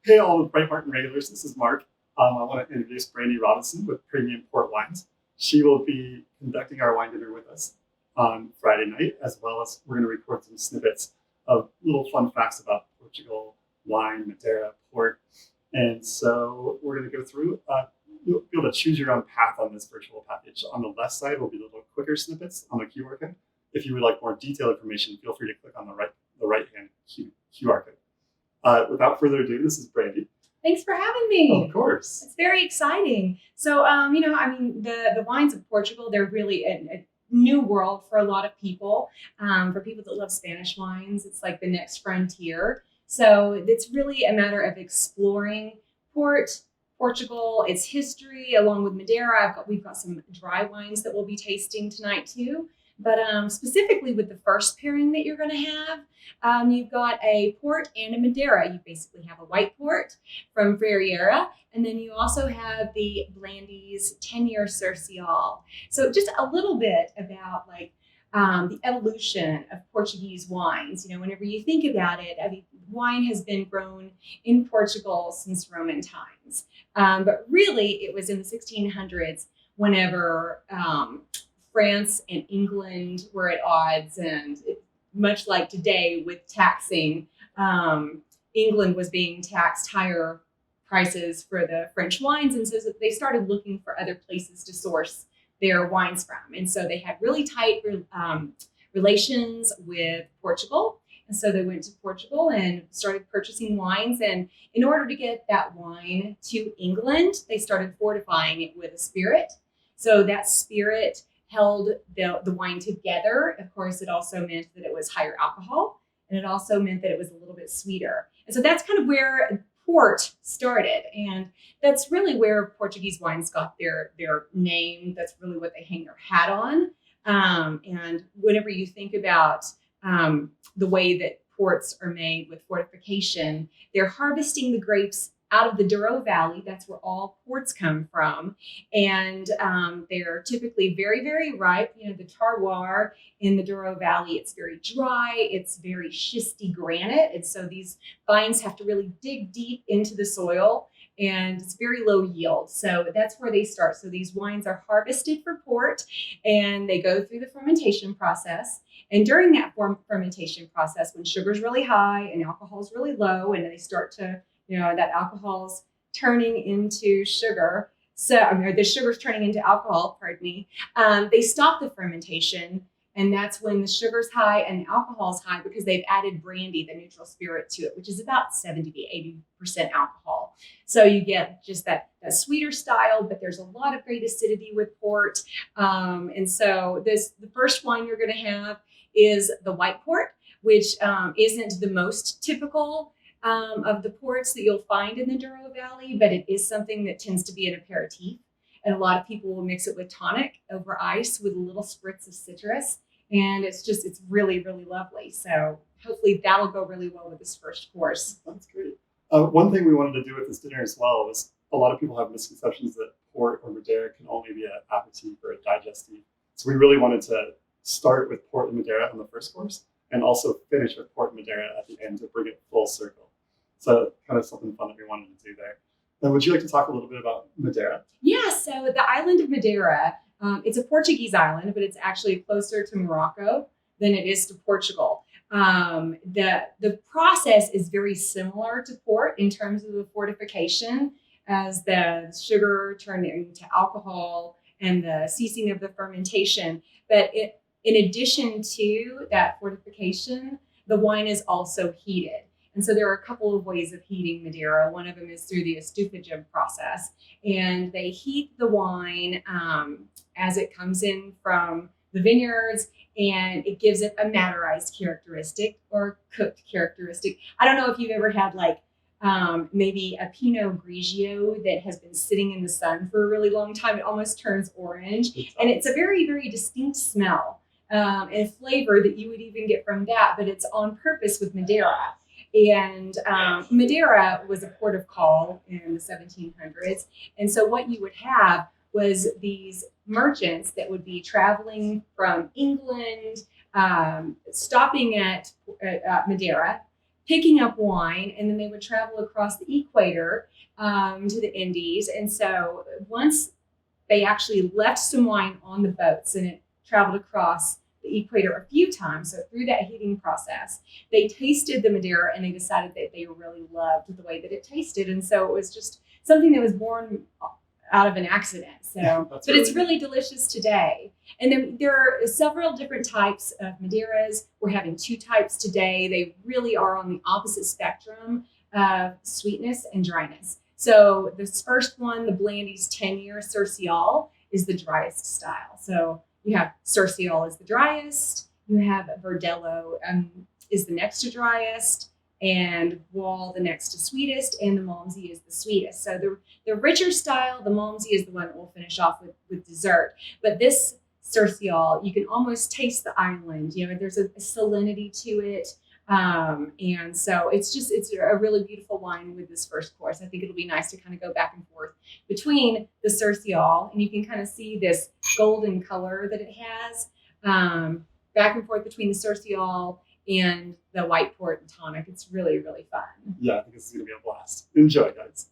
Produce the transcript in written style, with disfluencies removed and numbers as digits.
Hey, all the Brightmarten regulars. This is Mark. I want to introduce Brandy Robinson with Premium Port Wines. She will be conducting our wine dinner with us on Friday night, as well as we're going to record some snippets of little fun facts about Portugal, wine, Madeira, port. And so we're going to go through. You'll be able to choose your own path on this virtual package. On the left side will be the little quicker snippets on the QR code. If you would like more detailed information, feel free to click on the right hand QR code. Without further ado, this is Brandy. Thanks for having me. Of course. It's very exciting. So, the wines of Portugal, they're really a new world for a lot of people. For people that love Spanish wines, it's like the next frontier. So it's really a matter of exploring Portugal, its history, along with Madeira. We've got some dry wines that we'll be tasting tonight too. But specifically with the first pairing that you're going to have, you've got a port and a Madeira. You basically have a white port from Ferreira, and then you also have the Blandy's 10-year Cercial. So just a little bit about the evolution of Portuguese wines. You know, whenever you think about it, I mean, wine has been grown in Portugal since Roman times. But really, it was in the 1600s whenever France and England were at odds, and much like today with taxing, England was being taxed higher prices for the French wines, and so they started looking for other places to source their wines from. And so they had really tight relations with Portugal. And so they went to Portugal and started purchasing wines. And in order to get that wine to England, they started fortifying it with a spirit. So that spirit held the wine together. Of course, it also meant that it was higher alcohol, and it also meant that it was a little bit sweeter. And so that's kind of where port started. And that's really where Portuguese wines got their name. That's really what they hang their hat on. And whenever you think about the way that ports are made with fortification, they're harvesting the grapes out of the Douro Valley. That's where all ports come from. And they're typically very, very ripe. You know, the terroir in the Douro Valley, it's very dry. It's very schisty granite. And so these vines have to really dig deep into the soil, and it's very low yield. So that's where they start. So these wines are harvested for port, and they go through the fermentation process. And during that fermentation process, when sugar's really high and alcohol's really low, and they start to, that alcohol's turning into sugar. So, the sugar's turning into alcohol, pardon me. They stop the fermentation, and that's when the sugar's high and the alcohol's high because they've added brandy, the neutral spirit, to it, which is about 70 to 80% alcohol. So you get just that sweeter style, but there's a lot of great acidity with port. And so the first wine you're going to have is the white port, which isn't the most typical of the ports that you'll find in the Douro Valley, but it is something that tends to be an aperitif. And a lot of people will mix it with tonic over ice with a little spritz of citrus. And it's really, really lovely. So hopefully that'll go really well with this first course. That's great. One thing we wanted to do with this dinner as well was a lot of people have misconceptions that port or Madeira can only be an aperitif or a digestif. So we really wanted to start with port and Madeira on the first course and also finish with port and Madeira at the end to bring it full circle. So kind of something fun that we wanted to do there. And would you like to talk a little bit about Madeira? Yeah, so the island of Madeira, it's a Portuguese island, but it's actually closer to Morocco than it is to Portugal. The process is very similar to port in terms of the fortification, as the sugar turned into alcohol and the ceasing of the fermentation. But in addition to that fortification, the wine is also heated. And so there are a couple of ways of heating Madeira. One of them is through the estufagem process. And they heat the wine as it comes in from the vineyards, and it gives it a Madeirized characteristic or cooked characteristic. I don't know if you've ever had maybe a Pinot Grigio that has been sitting in the sun for a really long time. It almost turns orange. And it's a very, very distinct smell and flavor that you would even get from that, but it's on purpose with Madeira. And Madeira was a port of call in the 1700s. And so what you would have was these merchants that would be traveling from England, stopping at Madeira, picking up wine, and then they would travel across the equator to the Indies. And so once they actually left some wine on the boats and it traveled across the equator a few times. So through that heating process, they tasted the Madeira and they decided that they really loved the way that it tasted. And so it was just something that was born out of an accident. So, but it's really delicious today. And then there are several different types of Madeiras. We're having 2 types today. They really are on the opposite spectrum of sweetness and dryness. So this first one, the Blandy's 10-year Cercial, is the driest style. So you have Cercial is the driest. You have Verdelho is the next to driest, and Wall the next to sweetest, and the Malmsey is the sweetest. So the richer style, the Malmsey is the one that we'll finish off with dessert. But this Cercial, you can almost taste the island. You know, there's a salinity to it. And so it's a really beautiful wine with this first course. I think it'll be nice to kind of go back and forth between the Cercial, and you can kind of see this golden color that it has, back and forth between the Cercial and the white port and tonic. It's really, really fun. Yeah, I think this is going to be a blast. Enjoy, guys.